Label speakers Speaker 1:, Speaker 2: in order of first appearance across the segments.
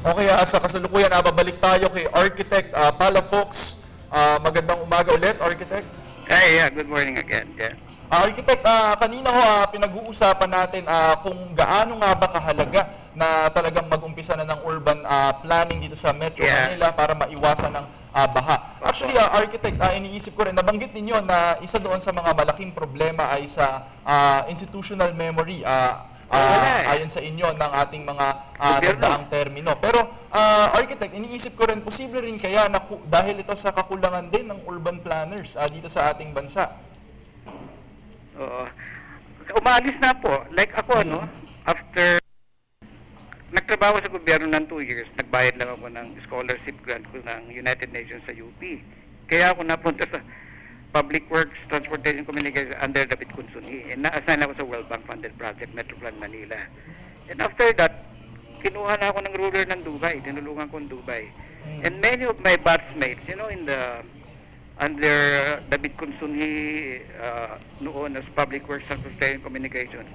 Speaker 1: Okay, sa kasalukuyan, babalik tayo kay Architect Palafox. Magandang umaga ulit, Architect.
Speaker 2: Hi, yeah, good morning again. Yeah.
Speaker 1: Architect, kanina ho pinag-uusapan natin kung gaano nga ba kahalaga na talagang mag-umpisa na ng urban planning dito sa Metro
Speaker 2: Yeah.
Speaker 1: Manila para maiwasan ng baha. Actually, Architect, iniisip ko rin, nabanggit ninyo na isa doon sa mga malaking problema ay sa institutional memory.
Speaker 2: Wala eh.
Speaker 1: Ayon sa inyo ng ating mga
Speaker 2: Gobyerno.
Speaker 1: nagdaang termino. Pero Architect, iniisip ko rin, posible rin kaya na dahil ito sa kakulangan din ng urban planners dito sa ating bansa.
Speaker 2: Oo. Umalis na po. Like ako, no? After nagtrabaho sa gobyerno ng 2 years, nagbayad lang ako ng scholarship grant ko ng United Nations sa UP. Kaya ako napunta sa Public Works, Transportation, Communication under David Consuni. And na-assign ako sa World Bank funded project, Metroplan Manila. And after that, kinuha na ako ng ruler ng Dubai. Tinulungan ko ng Dubai. And many of my batchmates, you know, in the under David Consuni noon as Public Works, Transportation, Communication.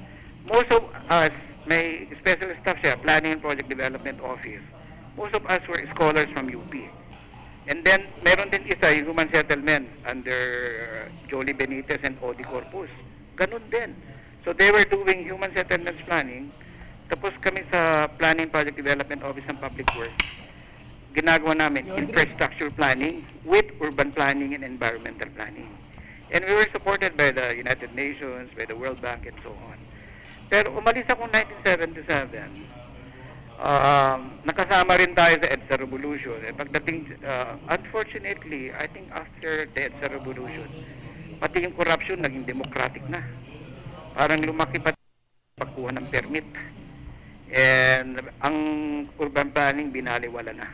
Speaker 2: Most of us, may special staff siya, Planning and Project Development Office. Most of us were scholars from UP. And then, meron din isa, yung Human Settlement under Jolie Benitez and Odi Corpus. Ganun din. So they were doing Human Settlements Planning. Tapos kami sa Planning and Project Development Office ng Public Works, ginagawa namin infrastructure planning with urban planning and environmental planning. And we were supported by the United Nations, by the World Bank, and so on. Pero umalis ako 1977. Nakasama rin tayo sa EDSA Revolution. And pagdating, unfortunately, I think after the EDSA Revolution, pati yung corruption naging democratic na. Parang lumaki pa pagkuha ng permit. And ang urban planning binaliwala na.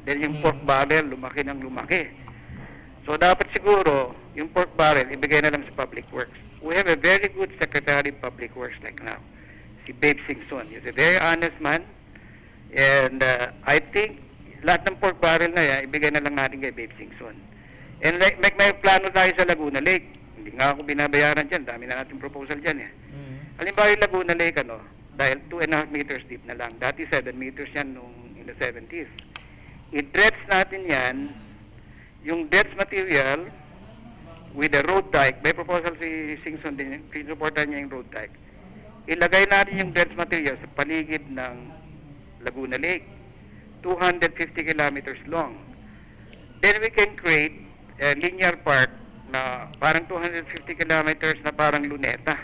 Speaker 2: Then yung pork barrel, lumaki ng lumaki. So dapat siguro, yung pork barrel, ibigay na lang sa Public Works. We have a very good Secretary of Public Works like now, si Babe Singson. He's a very honest man. And I think, lahat ng pork barrel na yan, ibigay na lang natin kay Babe Singson. And like, may plano tayo sa Laguna Lake. Hindi nga ako binabayaran dyan. Dami na natin proposal dyan eh. Halimbawa yung Laguna Lake, dahil 2.5 meters deep na lang. Dati 7 meters yan nung in the 70s. I-dredge natin yan, yung dredge material with the road dike. May proposal si Singson din, pinupportan niya yung road dike. Ilagay natin yung dredge material sa paligid ng Laguna Lake. 250 kilometers long. Then we can create a linear park na parang 250 kilometers na parang Luneta.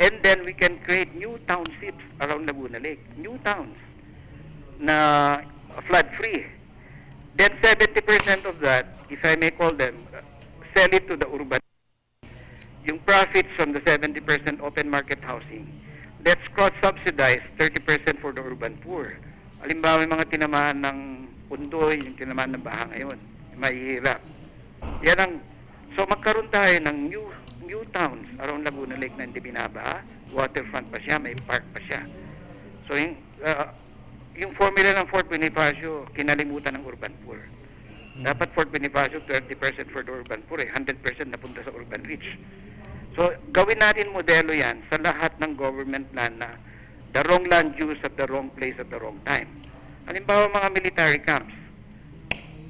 Speaker 2: And then we can create new townships around Laguna Lake. New towns na flood-free. Then 70% of that, if I may call them, sell it to the urban. Yung profits from the 70% open market housing, let's cross-subsidize 30% for the urban poor. Halimbawa yung mga tinamaan ng pundoy, yung tinamaan ng baha ngayon, mahihirap. Yan ang, so magkaroon tayo ng new towns around Laguna Lake na hindi binabaha, waterfront pa siya, may park pa siya. So yung formula ng Fort Bonifacio, kinalimutan ng urban poor. Dapat Fort Bonifacio, 30% for the urban poor, 100% napunta sa urban rich. So gawin natin modelo yan sa lahat ng government plan na the wrong land use at the wrong place at the wrong time. Halimbawa mga military camps,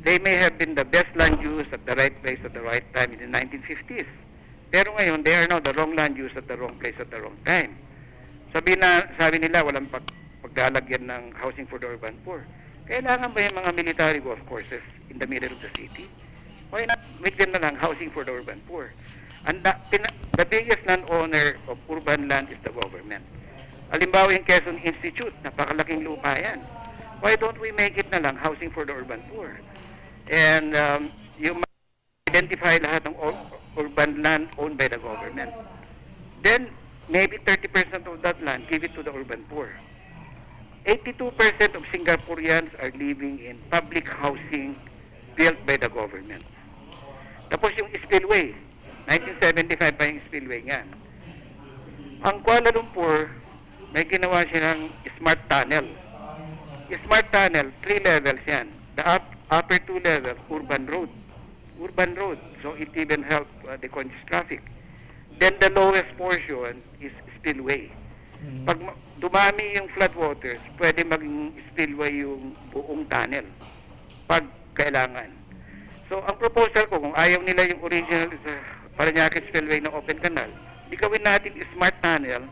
Speaker 2: they may have been the best land use at the right place at the right time in the 1950s. Pero ngayon, they are now the wrong land use at the wrong place at the wrong time. Sabi nila, walang paglalagyan ng housing for the urban poor. Kailangan ba yung mga military golf courses in the middle of the city? Why not make them na lang housing for the urban poor? And the biggest landowner of urban land is the government. Halimbawa yung Quezon Institute, napakalaking lupa yan. Why don't we make it na lang housing for the urban poor? And yung identify lahat ng urban land owned by the government. Then, maybe 30% of that land, give it to the urban poor. 82% of Singaporeans are living in public housing built by the government. Tapos yung spillway, 1975 pa yung spillway niyan. Ang Kuala Lumpur, may ginawa silang smart tunnel. Smart tunnel, 3 levels yan. The upper 2 levels, urban road. So it even helped the conscious traffic. Then the lowest portion is spillway. Pag dumami yung floodwaters, pwede maging spillway yung buong tunnel pag kailangan. So, ang proposal ko, kung ayaw nila yung original Parañaque Spillway na open canal, di gawin natin smart tunnel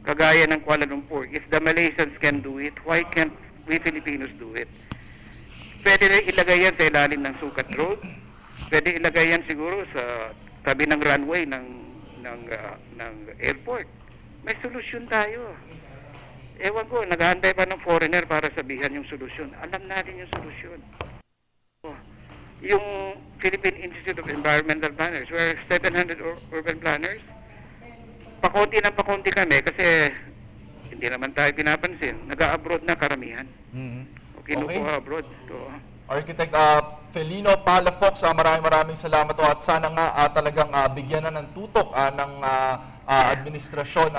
Speaker 2: kagaya ng Kuala Lumpur. If the Malaysians can do it, why can't we Filipinos do it? Pwede na ilagay yan sa ilalim ng Sukat Road. Pwede ilagay yan siguro sa tabi ng runway ng airport. May solusyon tayo. Ewan ko, nag-aantay pa ng foreigner para sabihan yung solusyon. Alam natin yung solusyon. Yung Philippine Institute of Environmental Planners, we're 700 urban planners. Pakunti ng pakunti kami kasi hindi naman tayo pinapansin. Nag-abroad na karamihan. Okay. Po abroad. So,
Speaker 1: Architect Felino Palafox, maraming salamat at sana nga talagang bigyan na ng tutok ng administrasyon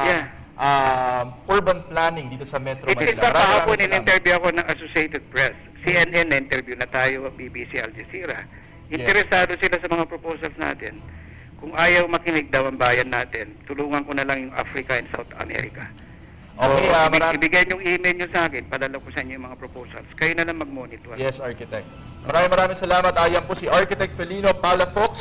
Speaker 1: urban planning dito sa Metro
Speaker 2: It is
Speaker 1: Manila.
Speaker 2: kahapon in-interview ako ng Associated Press. CNN na-interview na tayo, BBC, Al Jazeera. Interesado sila sa mga proposals natin. Kung ayaw makinig daw ang bayan natin, tulungan ko na lang yung Africa and South America.
Speaker 1: Okay,
Speaker 2: ibigay yung email nyo sa akin, padala ko sa inyo yung mga proposals. Kayo na lang mag-monitor.
Speaker 1: Yes, Architect. Maraming salamat. Yan po si Architect Felino Palafox.